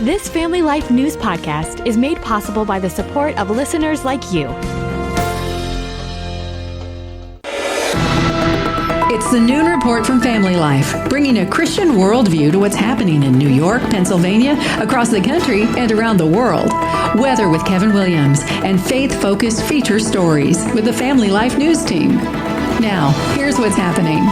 This Family Life News podcast is made possible by the support of listeners like you. It's the Noon Report from Family Life, bringing a Christian worldview to what's happening in New York, Pennsylvania, across the country, and around the world. Weather with Kevin Williams, and faith-focused feature stories with the Family Life News team. Now, here's what's happening.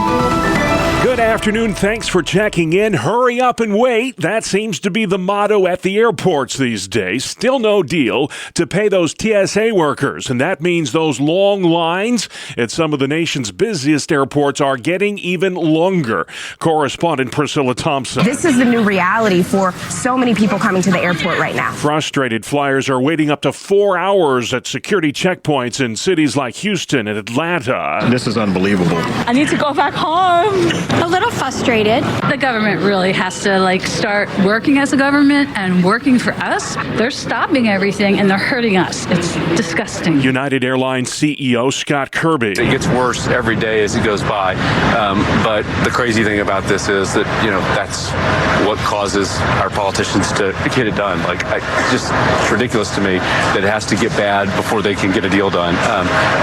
Good afternoon. Thanks for checking in. Hurry up and wait. That seems to be the motto at the airports these days. Still no deal to pay those TSA workers, and that means those long lines at some of the nation's busiest airports are getting even longer. Correspondent Priscilla Thompson. This is the new reality for so many people coming to the airport right now. Frustrated flyers are waiting up to 4 hours at security checkpoints in cities like Houston and Atlanta. This is unbelievable. I need to go back home. A little frustrated. The government really has to start working as a government and working for us. They're stopping everything and they're hurting us. It's disgusting. United Airlines CEO Scott Kirby. It gets worse every day as it goes by. But the crazy thing about this is that, that's what causes our politicians to get it done. It's ridiculous to me that it has to get bad before they can get a deal done.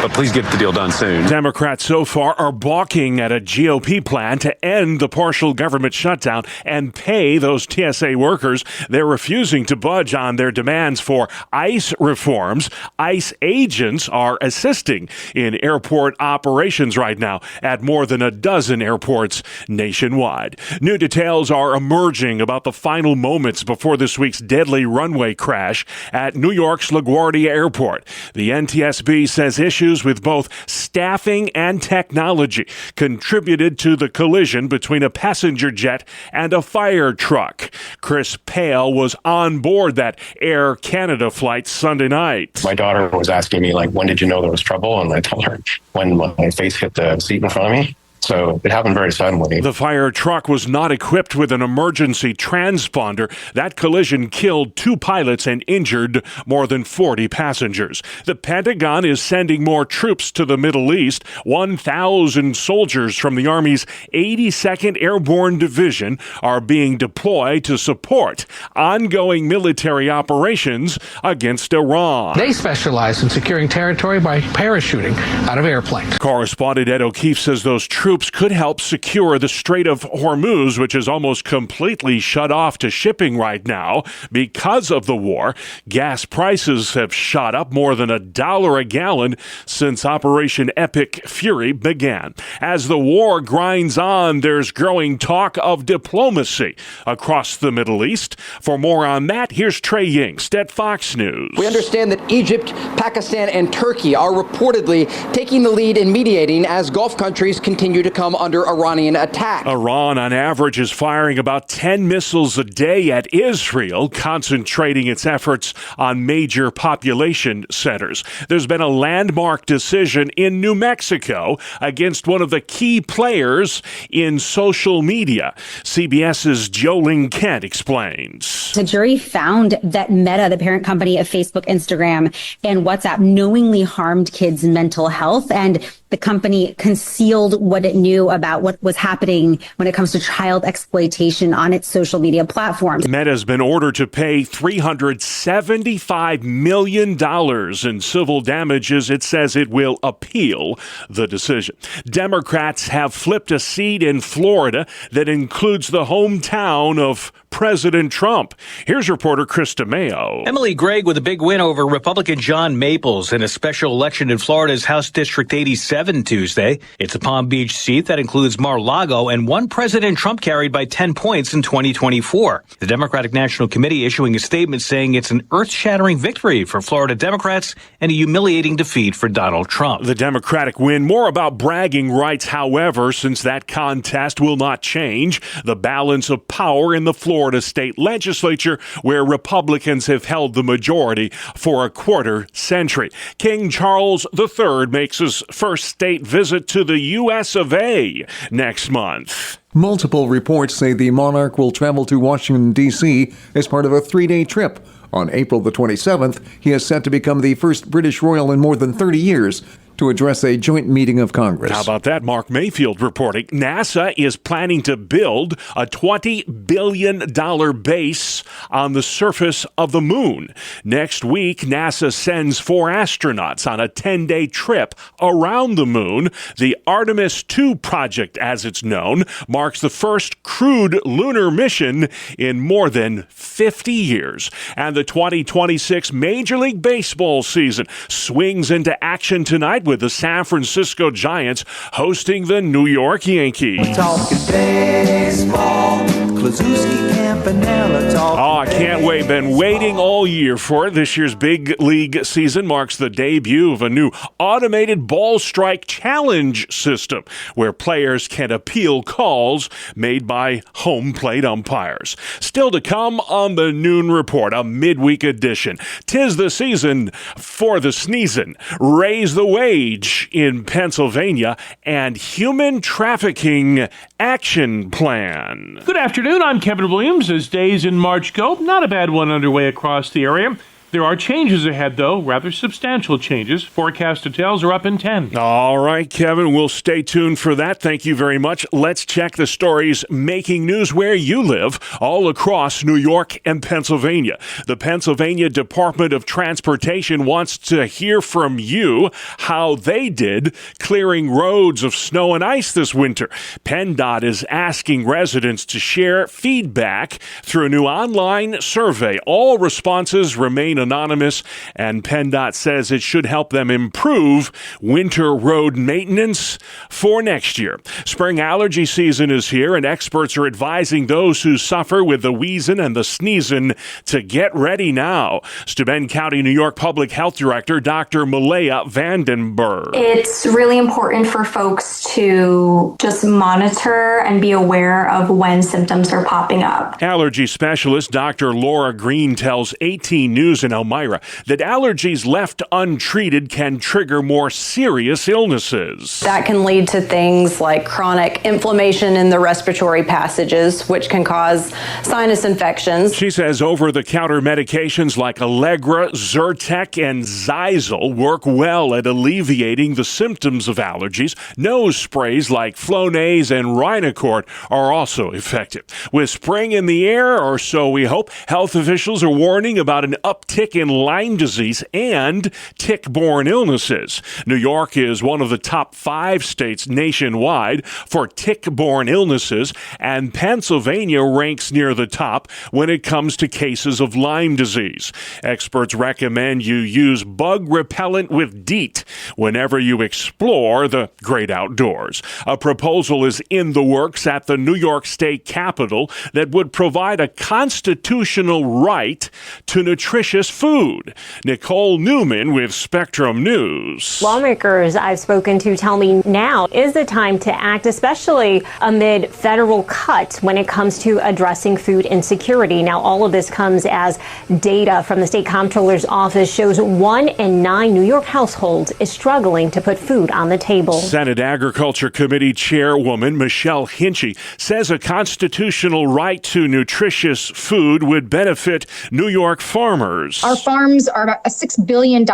But please get the deal done soon. Democrats so far are balking at a GOP plan to end the partial government shutdown and pay those TSA workers. They're refusing to budge on their demands for ICE reforms. ICE agents are assisting in airport operations right now at more than a dozen airports nationwide. New details are emerging about the final moments before this week's deadly runway crash at New York's LaGuardia Airport. The NTSB says issues with both staffing and technology contributed to the collision between a passenger jet and a fire truck. Chris Pale was on board that Air Canada flight Sunday night. My daughter was asking me, when did you know there was trouble? And I told her when my face hit the seat in front of me. So it happened very suddenly. The fire truck was not equipped with an emergency transponder. That collision killed 2 pilots and injured more than 40 passengers. The Pentagon is sending more troops to the Middle East. 1,000 soldiers from the Army's 82nd Airborne Division are being deployed to support ongoing military operations against Iran. They specialize in securing territory by parachuting out of airplanes. Correspondent Ed O'Keefe says those troops could help secure the Strait of Hormuz, which is almost completely shut off to shipping right now because of the war. Gas prices have shot up more than $1 a gallon since Operation Epic Fury began. As the war grinds on, there's growing talk of diplomacy across the Middle East. For more on that, here's Trey Yingst at Fox News. We understand that Egypt, Pakistan, and Turkey are reportedly taking the lead in mediating as Gulf countries continue to come under Iranian attack. Iran, on average, is firing about 10 missiles a day at Israel, concentrating its efforts on major population centers. There's been a landmark decision in New Mexico against one of the key players in social media. CBS's Jolene Kent explains. The jury found that Meta, the parent company of Facebook, Instagram, and WhatsApp, knowingly harmed kids' mental health, and the company concealed what it knew about what was happening when it comes to child exploitation on its social media platforms. Meta has been ordered to pay $375 million in civil damages. It says it will appeal the decision. Democrats have flipped a seat in Florida that includes the hometown of President Trump. Here's reporter Krista Mayo. Emily Gregg with a big win over Republican John Maples in a special election in Florida's House District 87 Tuesday. It's a Palm Beach seat that includes Mar-a-Lago and one President Trump carried by 10 points in 2024. The Democratic National Committee issuing a statement saying it's an earth-shattering victory for Florida Democrats and a humiliating defeat for Donald Trump. The Democratic win, more about bragging rights, however, since that contest will not change the balance of power in the Florida state legislature, where Republicans have held the majority for a quarter century. King Charles III makes his first state visit to the U.S. of A. next month. Multiple reports say the monarch will travel to Washington, D.C. as part of a 3-day trip. On April the 27th, he is set to become the first British royal in more than 30 years to address a joint meeting of Congress. How about that? Mark Mayfield reporting NASA is planning to build a $20 billion base on the surface of the moon. Next week, NASA sends 4 astronauts on a 10-day trip around the moon. The Artemis II project, as it's known, marks the first crewed lunar mission in more than 50 years. And the 2026 Major League Baseball season swings into action tonight with the San Francisco Giants hosting the New York Yankees. We're talking baseball. Kluszewski, Campanella, I can't wait. Been waiting all year for it. This year's big league season marks the debut of a new automated ball strike challenge system where players can appeal calls made by home plate umpires. Still to come on the Noon Report, a midweek edition. 'Tis the season for the sneezin'. Raise the wage in Pennsylvania and human trafficking action plan. Good afternoon, I'm Kevin Williams. As days in March go, not a bad one underway across the area. There are changes ahead, though, rather substantial changes. Forecast details are up in 10. All right, Kevin, we'll stay tuned for that. Thank you very much. Let's check the stories making news where you live, all across New York and Pennsylvania. The Pennsylvania Department of Transportation wants to hear from you how they did clearing roads of snow and ice this winter. PennDOT is asking residents to share feedback through a new online survey. All responses remain anonymous, and PennDOT says it should help them improve winter road maintenance for next year. Spring allergy season is here, and experts are advising those who suffer with the wheezing and the sneezing to get ready now. Steuben County, New York Public Health Director Dr. Malaya Vandenberg. It's really important for folks to just monitor and be aware of when symptoms are popping up. Allergy specialist Dr. Laura Green tells 18 News in Elmira that allergies left untreated can trigger more serious illnesses. That can lead to things like chronic inflammation in the respiratory passages, which can cause sinus infections. She says over-the-counter medications like Allegra, Zyrtec, and Zyzal work well at alleviating the symptoms of allergies. Nose sprays like Flonase and Rhinocort are also effective. With spring in the air, or so we hope, health officials are warning about an uptick in Lyme disease and tick-borne illnesses. New York is one of the top 5 states nationwide for tick-borne illnesses, and Pennsylvania ranks near the top when it comes to cases of Lyme disease. Experts recommend you use bug repellent with DEET whenever you explore the great outdoors. A proposal is in the works at the New York State Capitol that would provide a constitutional right to nutritious food. Nicole Newman with Spectrum News. Lawmakers I've spoken to tell me now is the time to act, especially amid federal cuts when it comes to addressing food insecurity. Now, all of this comes as data from the state comptroller's office shows 1 in 9 New York households is struggling to put food on the table. Senate Agriculture Committee Chairwoman Michelle Hinchy says a constitutional right to nutritious food would benefit New York farmers. Our farms are about a $6 billion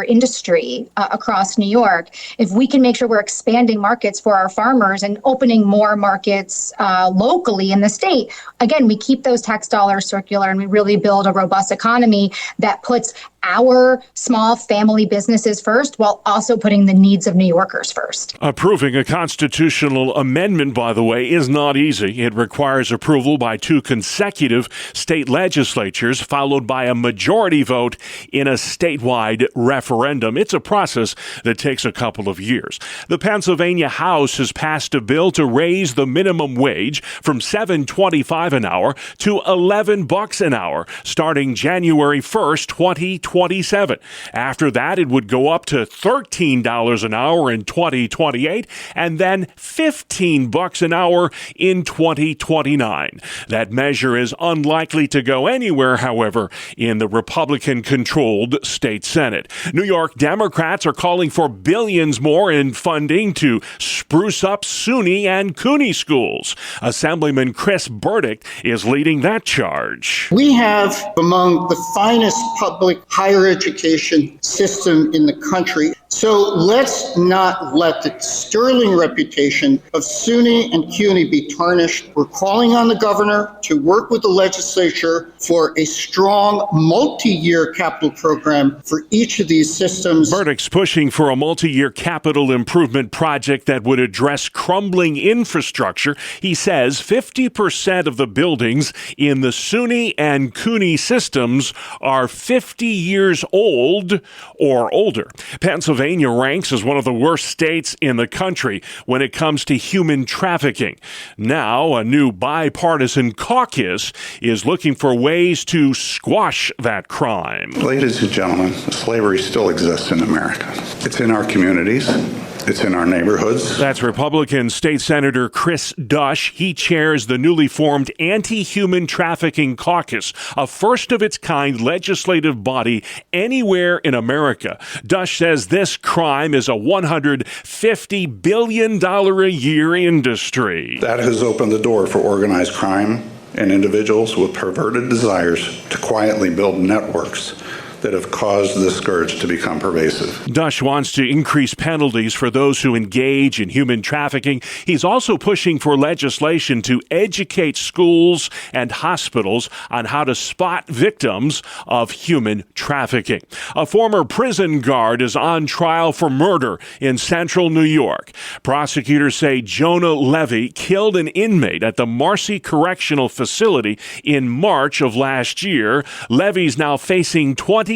industry across New York. If we can make sure we're expanding markets for our farmers and opening more markets locally in the state, again, we keep those tax dollars circular and we really build a robust economy that puts our small family businesses first while also putting the needs of New Yorkers first. Approving a constitutional amendment, by the way, is not easy. It requires approval by 2 consecutive state legislatures, followed by a majority vote in a statewide referendum. It's a process that takes a couple of years. The Pennsylvania House has passed a bill to raise the minimum wage from $7.25 an hour to $11 an hour starting January 1st, 2027. After that, it would go up to $13 an hour in 2028 and then $15 an hour in 2029. That measure is unlikely to go anywhere, however, in the Republican-controlled state Senate. New York Democrats are calling for billions more in funding to spruce up SUNY and CUNY schools. Assemblyman Chris Burdick is leading that charge. We have among the finest public high higher education system in the country. So let's not let the sterling reputation of SUNY and CUNY be tarnished. We're calling on the governor to work with the legislature for a strong multi-year capital program for each of these systems. Burdick's pushing for a multi-year capital improvement project that would address crumbling infrastructure. He says 50% of the buildings in the SUNY and CUNY systems are 50 years old or older. Pennsylvania ranks as one of the worst states in the country when it comes to human trafficking. Now, a new bipartisan caucus is looking for ways to squash that crime. Ladies and gentlemen, slavery still exists in America. It's in our communities. It's in our neighborhoods. That's Republican State Senator Chris Dush. He chairs the newly formed Anti-Human Trafficking Caucus, a first-of-its-kind legislative body anywhere in America. Dush says this crime is a $150 billion a year industry. That has opened the door for organized crime and individuals with perverted desires to quietly build networks that have caused this scourge to become pervasive. Dush wants to increase penalties for those who engage in human trafficking. He's also pushing for legislation to educate schools and hospitals on how to spot victims of human trafficking. A former prison guard is on trial for murder in central New York. Prosecutors say Jonah Levy killed an inmate at the Marcy Correctional Facility in March of last year. Levy's now facing 25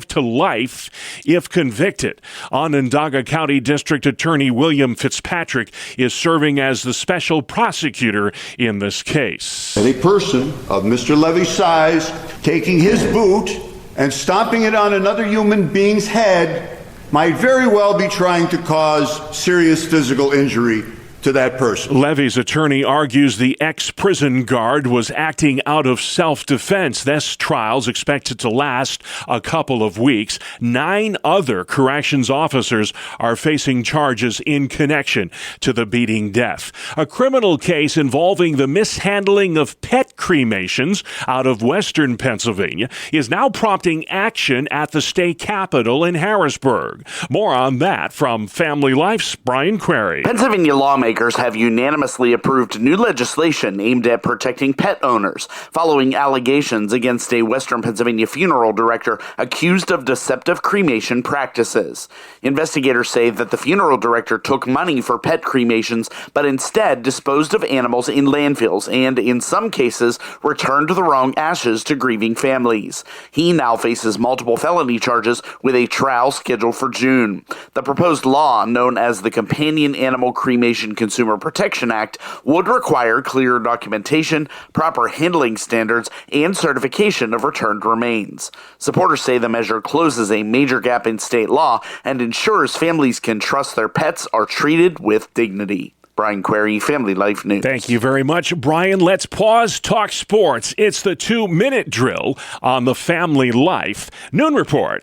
to life if convicted. Onondaga County District Attorney William Fitzpatrick is serving as the special prosecutor in this case. A person of Mr. Levy's size taking his boot and stomping it on another human being's head might very well be trying to cause serious physical injury to that person. Levy's attorney argues the ex-prison guard was acting out of self-defense. This trial's expected to last a couple of weeks. 9 other corrections officers are facing charges in connection to the beating death. A criminal case involving the mishandling of pet cremations out of western Pennsylvania is now prompting action at the state capitol in Harrisburg. More on that from Family Life's Brian Query. Pennsylvania lawmakers have unanimously approved new legislation aimed at protecting pet owners following allegations against a Western Pennsylvania funeral director accused of deceptive cremation practices. Investigators say that the funeral director took money for pet cremations, but instead disposed of animals in landfills and, in some cases, returned the wrong ashes to grieving families. He now faces multiple felony charges with a trial scheduled for June. The proposed law, known as the Companion Animal Cremation Consumer Protection Act, would require clear documentation, proper handling standards, and certification of returned remains. Supporters say the measure closes a major gap in state law and ensures families can trust their pets are treated with dignity. Brian Query, Family Life News. Thank you very much, Brian. Let's pause, talk sports. It's the 2-minute drill on the Family Life Noon Report.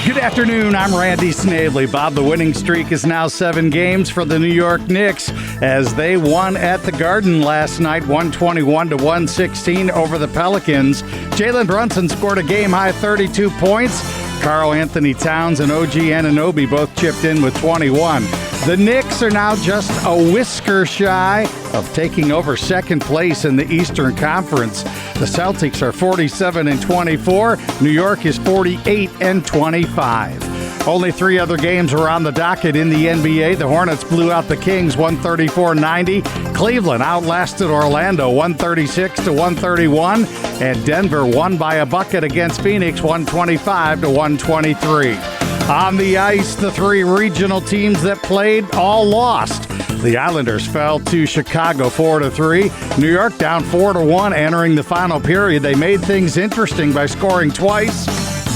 Good afternoon, I'm Randy Snavely. Bob, the winning streak is now 7 games for the New York Knicks as they won at the Garden last night, 121-116 over the Pelicans. Jalen Brunson scored a game-high 32 points. Karl Anthony Towns and OG Anunoby both chipped in with 21. The Knicks are now just a whisker shy of taking over second place in the Eastern Conference. The Celtics are 47-24. New York is 48-25. Only 3 other games were on the docket in the NBA. The Hornets blew out the Kings 134-90. Cleveland outlasted Orlando 136-131. And Denver won by a bucket against Phoenix 125-123. On the ice, the 3 regional teams that played all lost. The Islanders fell to Chicago 4-3. New York down 4-1 entering the final period. They made things interesting by scoring twice,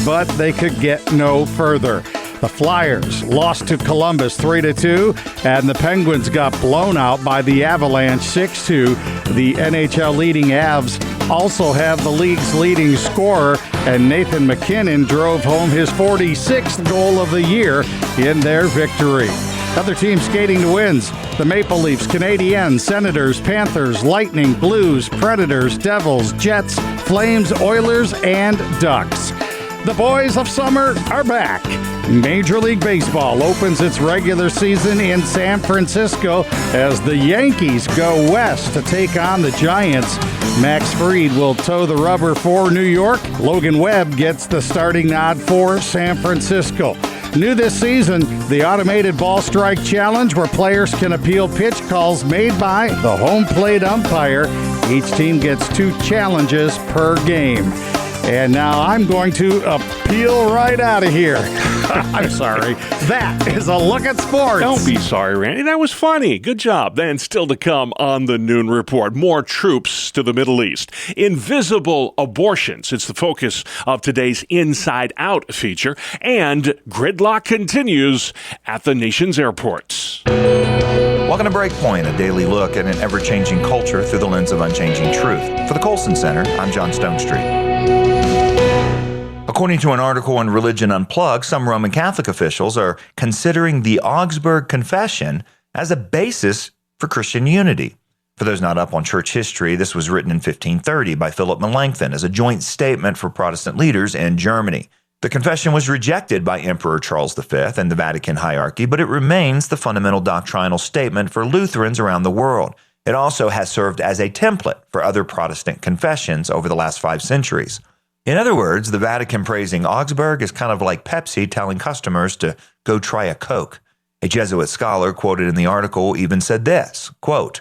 but they could get no further. The Flyers lost to Columbus 3-2, and the Penguins got blown out by the Avalanche 6-2. The NHL leading Avs also have the league's leading scorer, and Nathan MacKinnon drove home his 46th goal of the year in their victory. Other teams skating to wins: the Maple Leafs, Canadiens, Senators, Panthers, Lightning, Blues, Predators, Devils, Jets, Flames, Oilers, and Ducks. The boys of summer are back. Major League Baseball opens its regular season in San Francisco as the Yankees go west to take on the Giants. Max Fried will toe the rubber for New York. Logan Webb gets the starting nod for San Francisco. New this season, the automated ball strike challenge, where players can appeal pitch calls made by the home plate umpire. Each team gets 2 challenges per game. And now I'm going to appeal right out of here. I'm sorry. That is a look at sports. Don't be sorry, Randy. That was funny. Good job. Then still to come on the Noon Report. More troops to the Middle East. Invisible abortions. It's the focus of today's Inside Out feature. And gridlock continues at the nation's airports. Welcome to Breakpoint, a daily look at an ever-changing culture through the lens of unchanging truth. For the Colson Center, I'm John Stonestreet. According to an article in Religion Unplugged, some Roman Catholic officials are considering the Augsburg Confession as a basis for Christian unity. For those not up on church history, this was written in 1530 by Philip Melanchthon as a joint statement for Protestant leaders in Germany. The confession was rejected by Emperor Charles V and the Vatican hierarchy, but it remains the fundamental doctrinal statement for Lutherans around the world. It also has served as a template for other Protestant confessions over the last 5 centuries. In other words, the Vatican praising Augsburg is kind of like Pepsi telling customers to go try a Coke. A Jesuit scholar quoted in the article even said this, quote,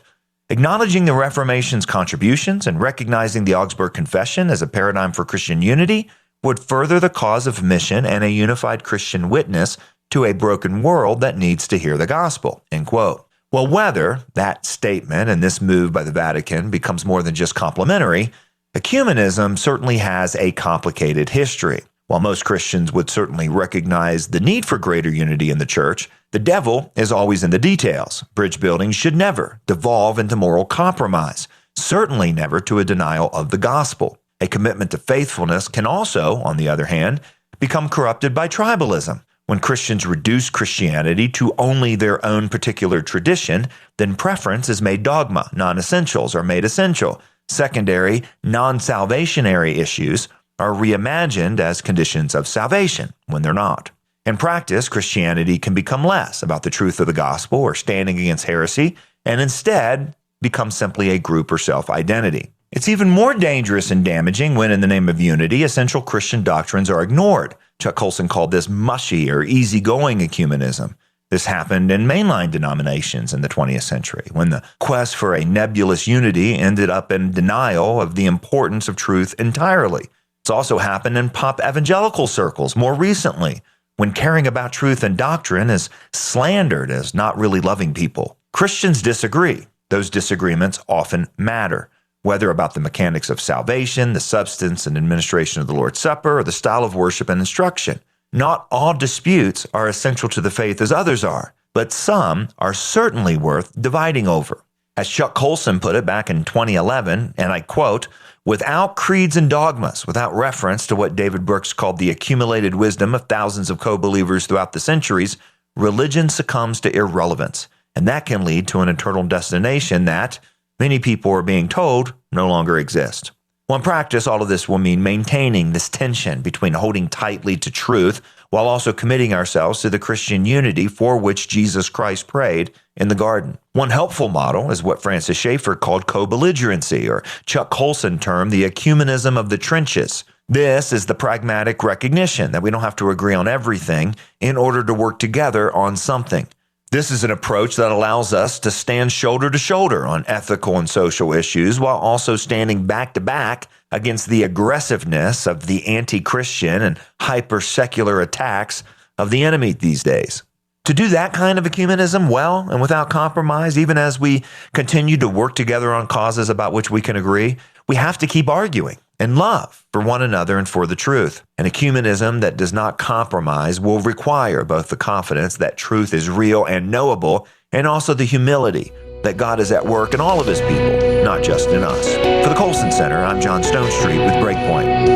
"Acknowledging the Reformation's contributions and recognizing the Augsburg Confession as a paradigm for Christian unity would further the cause of mission and a unified Christian witness to a broken world that needs to hear the gospel," end quote. Well, whether that statement and this move by the Vatican becomes more than just complimentary, ecumenism certainly has a complicated history. While most Christians would certainly recognize the need for greater unity in the church, the devil is always in the details. Bridge building should never devolve into moral compromise, certainly never to a denial of the gospel. A commitment to faithfulness can also, on the other hand, become corrupted by tribalism. When Christians reduce Christianity to only their own particular tradition, then preference is made dogma, non-essentials are made essential. Secondary, non-salvationary issues are reimagined as conditions of salvation when they're not. In practice, Christianity can become less about the truth of the gospel or standing against heresy, and instead become simply a group or self-identity. It's even more dangerous and damaging when, in the name of unity, essential Christian doctrines are ignored. Chuck Colson called this mushy or easygoing ecumenism. This happened in mainline denominations in the 20th century, when the quest for a nebulous unity ended up in denial of the importance of truth entirely. It's also happened in pop evangelical circles more recently, when caring about truth and doctrine is slandered as not really loving people. Christians disagree. Those disagreements often matter, whether about the mechanics of salvation, the substance and administration of the Lord's Supper, or the style of worship and instruction. Not all disputes are essential to the faith as others are, but some are certainly worth dividing over. As Chuck Colson put it back in 2011, and I quote, "Without creeds and dogmas, without reference to what David Brooks called the accumulated wisdom of thousands of co-believers throughout the centuries, religion succumbs to irrelevance, and that can lead to an eternal destination that, many people are being told, no longer exists." Well, in practice, all of this will mean maintaining this tension between holding tightly to truth while also committing ourselves to the Christian unity for which Jesus Christ prayed in the garden. One helpful model is what Francis Schaeffer called co-belligerency, or Chuck Colson termed the ecumenism of the trenches. This is the pragmatic recognition that we don't have to agree on everything in order to work together on something. This is an approach that allows us to stand shoulder to shoulder on ethical and social issues while also standing back to back against the aggressiveness of the anti-Christian and hyper-secular attacks of the enemy these days. To do that kind of ecumenism well and without compromise, even as we continue to work together on causes about which we can agree, we have to keep arguing in love for one another and for the truth. An ecumenism that does not compromise will require both the confidence that truth is real and knowable, and also the humility that God is at work in all of his people, not just in us. For the Colson Center, I'm John Stonestreet with Breakpoint.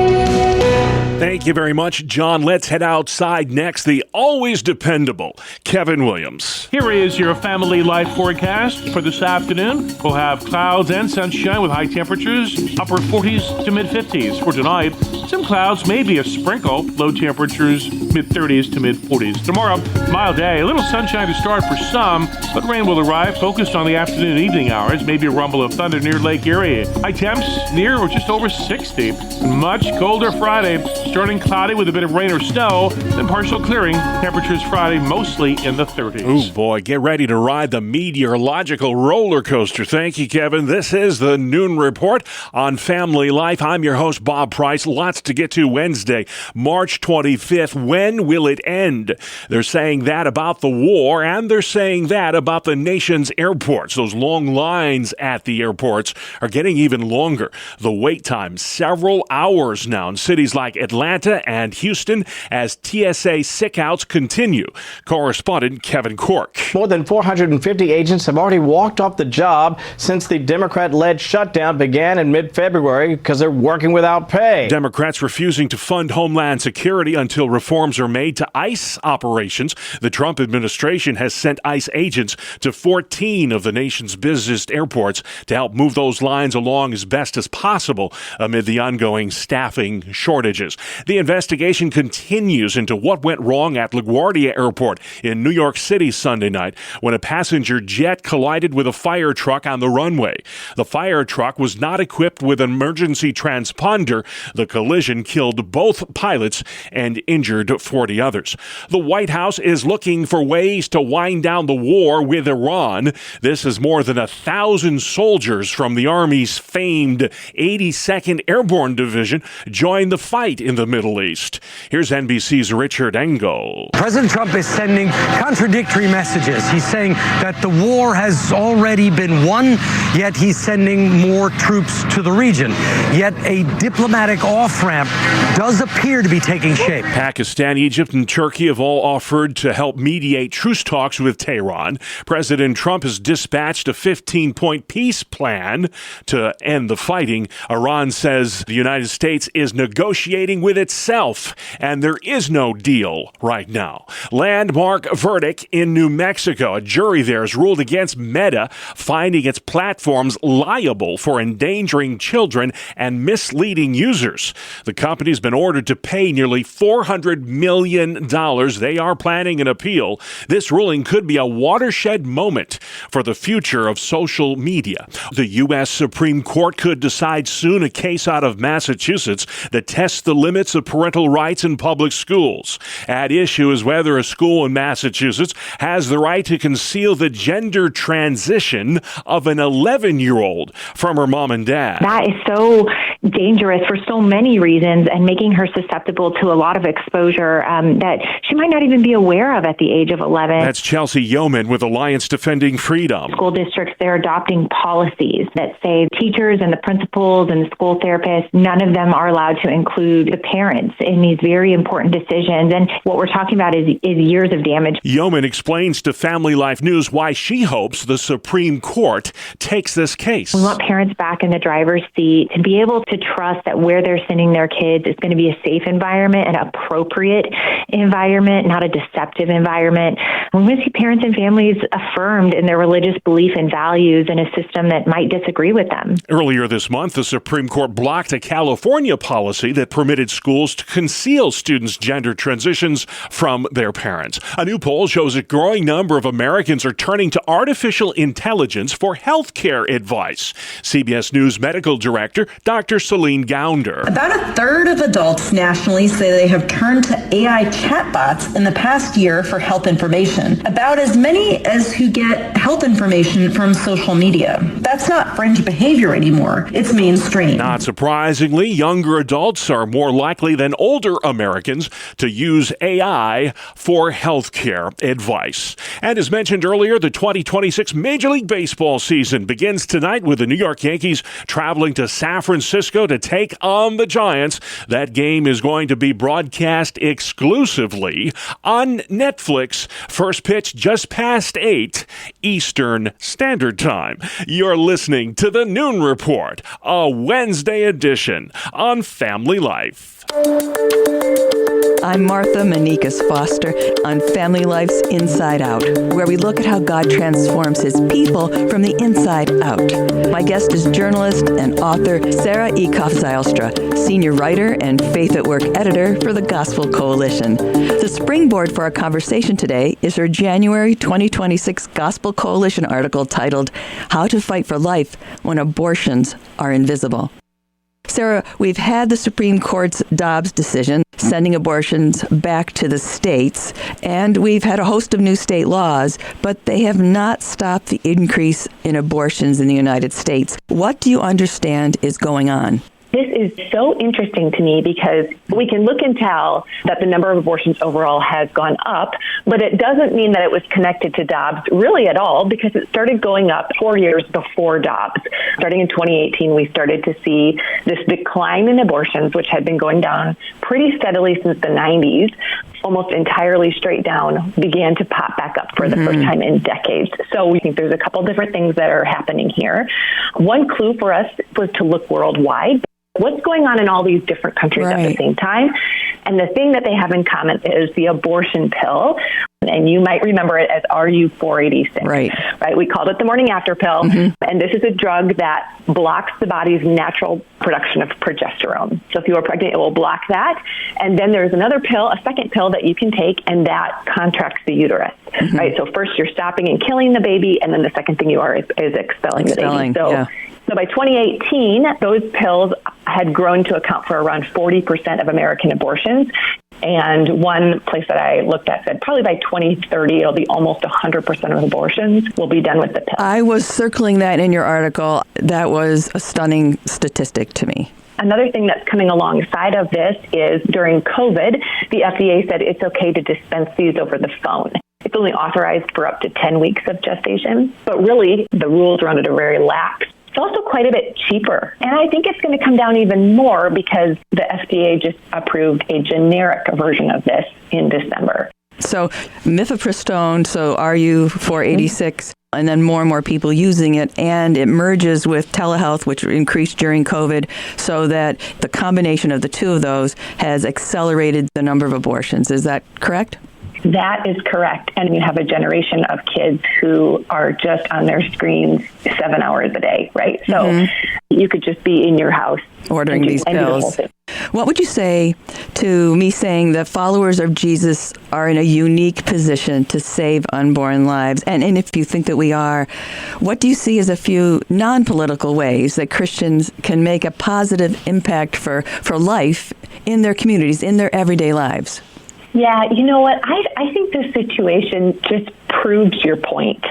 Thank you very much, John. Let's head outside next. The always dependable Kevin Williams. Here is your family life forecast for this afternoon. We'll have clouds and sunshine with high temperatures, upper 40s to mid 50s. For tonight, some clouds, maybe a sprinkle, low temperatures, mid 30s to mid 40s. Tomorrow, mild day, a little sunshine to start for some, but rain will arrive, focused on the afternoon and evening hours, maybe a rumble of thunder near Lake Erie. High temps near or just over 60. Much colder Friday, starting cloudy with a bit of rain or snow, then partial clearing. Temperatures Friday mostly in the 30s. Oh boy, get ready to ride the meteorological roller coaster. Thank you, Kevin. This is the Noon Report on Family Life. I'm your host, Bob Price. Lots to get to Wednesday, March 25th. When will it end? They're saying that about the war, and they're saying that about the nation's airports. Those long lines at the airports are getting even longer. The wait time, several hours now in cities like Atlanta and Houston as TSA sickouts continue. Correspondent Kevin Cork. More than 450 agents have already walked off the job since the Democrat-led shutdown began in mid-February because they're working without pay. Democrats refusing to fund Homeland Security until reforms are made to ICE operations. The Trump administration has sent ICE agents to 14 of the nation's busiest airports to help move those lines along as best as possible amid the ongoing staffing shortages. The investigation continues into what went wrong at LaGuardia Airport in New York City Sunday night when a passenger jet collided with a fire truck on the runway. The fire truck was not equipped with an emergency transponder. The collision killed both pilots and injured 40 others. The White House is looking for ways to wind down the war with Iran. This is more than 1,000 soldiers from the Army's famed 82nd Airborne Division join the fight in the Middle East. Here's NBC's Richard Engel. President Trump is sending contradictory messages. He's saying that the war has already been won, yet he's sending more troops to the region. Yet a diplomatic off-ramp does appear to be taking shape. Pakistan, Egypt, and Turkey have all offered to help mediate truce talks with Tehran. President Trump has dispatched a 15-point peace plan to end the fighting. Iran says the United States is negotiating with itself, and there is no deal right now. Landmark verdict in New Mexico. A jury there has ruled against Meta, finding its platforms liable for endangering children and misleading users. The company's been ordered to pay nearly $400 million. They are planning an appeal. This ruling could be a watershed moment for the future of social media. The U.S. Supreme Court could decide soon a case out of Massachusetts that tests the limits of parental rights in public schools. At issue is whether a school in Massachusetts has the right to conceal the gender transition of an 11-year-old from her mom and dad. That is so dangerous for so many reasons and making her susceptible to a lot of exposure that she might not even be aware of at the age of 11. That's Chelsea Yeoman with Alliance Defending Freedom. School districts, they're adopting policies that say teachers and the principals and the school therapists, none of them are allowed to include the parents in these very important decisions. And what we're talking about is years of damage. Yeoman explains to Family Life News why she hopes the Supreme Court takes this case. We want parents back in the driver's seat to be able to trust that where they're sending their kids is going to be a safe environment, an appropriate environment, not a deceptive environment. We want to see parents and families affirmed in their religious belief and values in a system that might disagree with them. Earlier this month, the Supreme Court blocked a California policy that permitted schools to conceal students' gender transitions from their parents. A new poll shows a growing number of Americans are turning to artificial intelligence for health care advice. CBS News medical director Dr. Celine Gounder. About a third of adults nationally say they have turned to AI chatbots in the past year for health information. About as many as who get health information from social media. That's not fringe behavior anymore. It's mainstream. Not surprisingly, younger adults are more likely than older Americans to use AI for health care advice. And as mentioned earlier, the 2026 Major League Baseball season begins tonight with the New York Yankees traveling to San Francisco to take on the Giants. That game is going to be broadcast exclusively on Netflix. First pitch just past 8 Eastern Standard Time. You're listening to the Noon Report, a Wednesday edition on Family Life. I'm Martha Manikas Foster on Family Life's Inside Out, where we look at how God transforms his people from the inside out. My guest is journalist and author Sarah Eekhoff Zylstra, senior writer and Faith at Work editor for the Gospel Coalition. The springboard for our conversation today is her January 2026 Gospel Coalition article titled, How to Fight for Life When Abortions Are Invisible. Sarah, we've had the Supreme Court's Dobbs decision sending abortions back to the states, and we've had a host of new state laws, but they have not stopped the increase in abortions in the United States. What do you understand is going on? This is so interesting to me because we can look and tell that the number of abortions overall has gone up, but it doesn't mean that it was connected to Dobbs really at all, because it started going up 4 years before Dobbs. Starting in 2018, we started to see this decline in abortions, which had been going down pretty steadily since the 90s. Almost entirely straight down, began to pop back up for the first time in decades. So we think there's a couple different things that are happening here. One clue for us was to look worldwide. What's going on in all these different countries at the same time? And the thing that they have in common is the abortion pill. And you might remember it as RU486. Right? We called it the morning after pill. And this is a drug that blocks the body's natural production of progesterone. So if you are pregnant, it will block that. And then there's another pill, a second pill that you can take, and that contracts the uterus. Right? So first you're stopping and killing the baby, and then the second thing you are is expelling the baby. So by 2018, those pills had grown to account for around 40% of American abortions. And one place that I looked at said probably by 2030, it'll be almost 100% of abortions will be done with the pill. I was circling that in your article. That was a stunning statistic to me. Another thing that's coming alongside of this is during COVID, the FDA said it's okay to dispense these over the phone. It's only authorized for up to 10 weeks of gestation, but really the rules around it are very lax. It's also quite a bit cheaper. And I think it's going to come down even more because the FDA just approved a generic version of this in December. So mifepristone, so RU486, and then more and more people using it, and it merges with telehealth, which increased during COVID, so that the combination of the two of those has accelerated the number of abortions. Is that correct? That is correct. And you have a generation of kids who are just on their screens 7 hours a day, right? So you could just be in your house ordering these pills. What would you say to me saying that followers of Jesus are in a unique position to save unborn lives? And if you think that we are, what do you see as a few non-political ways that Christians can make a positive impact for life in their communities, in their everyday lives? Yeah, you know what? I think this situation just proves your point.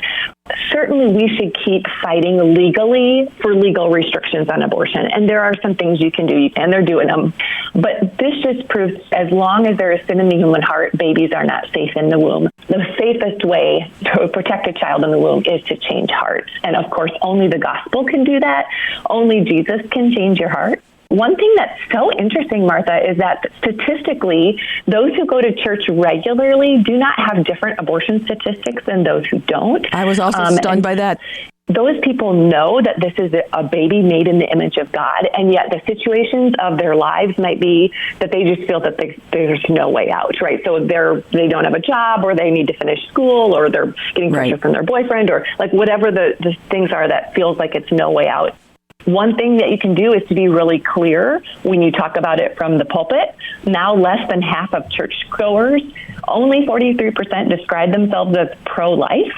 Certainly we should keep fighting legally for legal restrictions on abortion. And there are some things you can do, and they're doing them. But this just proves as long as there is sin in the human heart, babies are not safe in the womb. The safest way to protect a child in the womb is to change hearts. And of course, only the gospel can do that. Only Jesus can change your heart. One thing that's so interesting, Martha, is that statistically, those who go to church regularly do not have different abortion statistics than those who don't. I was also stunned by that. Those people know that this is a baby made in the image of God, and yet the situations of their lives might be that they just feel that there's no way out, right? So they don't have a job, or they need to finish school, or they're getting pressure from their boyfriend, or like whatever the things are that feels like it's no way out. One thing that you can do is to be really clear when you talk about it from the pulpit. Now less than half of churchgoers, only 43% describe themselves as pro-life,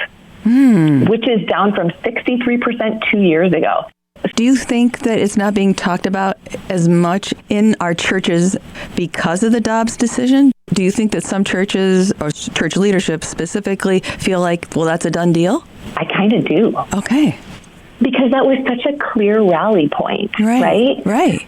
which is down from 63% 2 years ago. Do you think that it's not being talked about as much in our churches because of the Dobbs decision? Do you think that some churches, or church leadership specifically, feel like, well, that's a done deal? I kind of do. Okay. Because that was such a clear rally point, right? Right.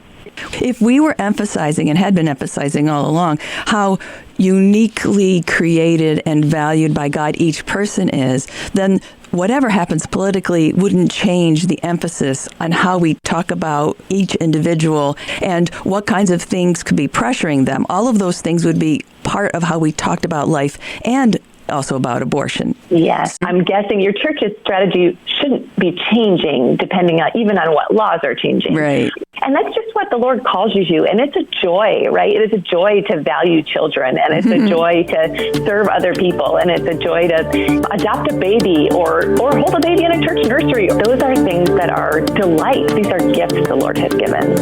If we were emphasizing, and had been emphasizing all along, how uniquely created and valued by God each person is, then whatever happens politically wouldn't change the emphasis on how we talk about each individual and what kinds of things could be pressuring them. All of those things would be part of how we talked about life and also about abortion. Yes. I'm guessing your church's strategy shouldn't be changing depending on even on what laws are changing. Right. And that's just what the Lord calls you to. And it's a joy, right? It is a joy to value children, and it's a joy to serve other people, and it's a joy to adopt a baby or hold a baby in a church nursery. Those are things that are delights. These are gifts the Lord has given.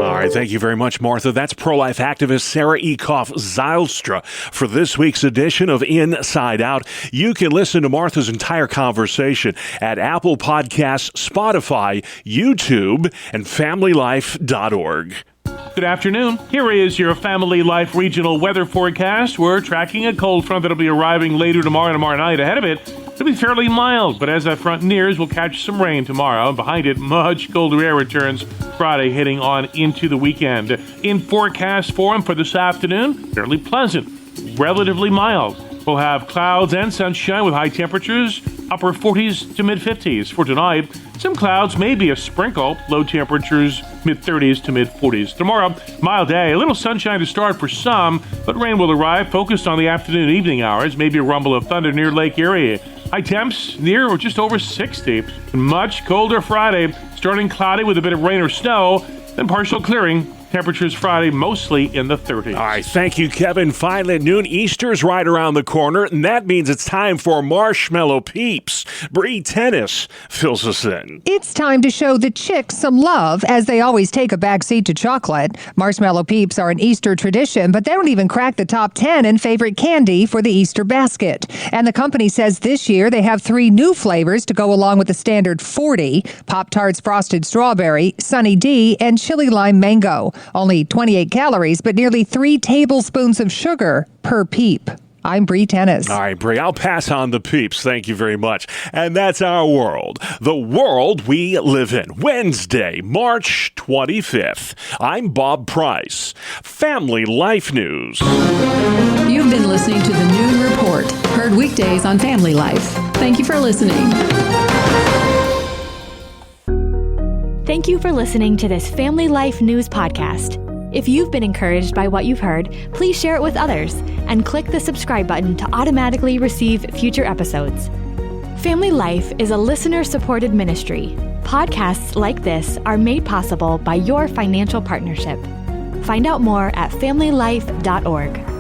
All right, thank you very much, Martha. That's pro-life activist Sarah Ekoff Zylstra for this week's edition of Inside Out. You can listen to Martha's entire conversation at Apple Podcasts, Spotify, YouTube, and FamilyLife.org. Good afternoon. Here is your Family Life regional weather forecast. We're tracking a cold front that'll be arriving later tomorrow night. Ahead of it, it'll be fairly mild, but as that front nears, we'll catch some rain tomorrow. And behind it, much colder air returns Friday, heading on into the weekend. In forecast form for this afternoon, fairly pleasant, relatively mild. We'll have clouds and sunshine with high temperatures, upper 40s to mid-50s. For tonight, some clouds, maybe a sprinkle, low temperatures, mid-30s to mid-40s. Tomorrow, mild day, a little sunshine to start for some, but rain will arrive, focused on the afternoon and evening hours, maybe a rumble of thunder near Lake Erie. High temps near or just over 60. Much colder Friday, starting cloudy with a bit of rain or snow, then partial clearing. Temperatures Friday mostly in the 30s. All right, thank you, Kevin. Finally at noon, Easter's right around the corner, and that means it's time for Marshmallow Peeps. Bree Tennis fills us in. It's time to show the chicks some love, as they always take a backseat to chocolate. Marshmallow Peeps are an Easter tradition, but they don't even crack the top 10 in favorite candy for the Easter basket. And the company says this year they have 3 new flavors to go along with the standard 40, Pop-Tarts Frosted Strawberry, Sunny D, and Chili Lime Mango. Only 28 calories, but nearly 3 tablespoons of sugar per peep. I'm Bree Tennis. All right, Bree, I'll pass on the peeps. Thank you very much. And that's our world, the world we live in. Wednesday, March 25th. I'm Bob Price. Family Life News. You've been listening to the Noon Report, heard weekdays on Family Life. Thank you for listening. Thank you for listening to this Family Life News podcast. If you've been encouraged by what you've heard, please share it with others and click the subscribe button to automatically receive future episodes. Family Life is a listener-supported ministry. Podcasts like this are made possible by your financial partnership. Find out more at familylife.org.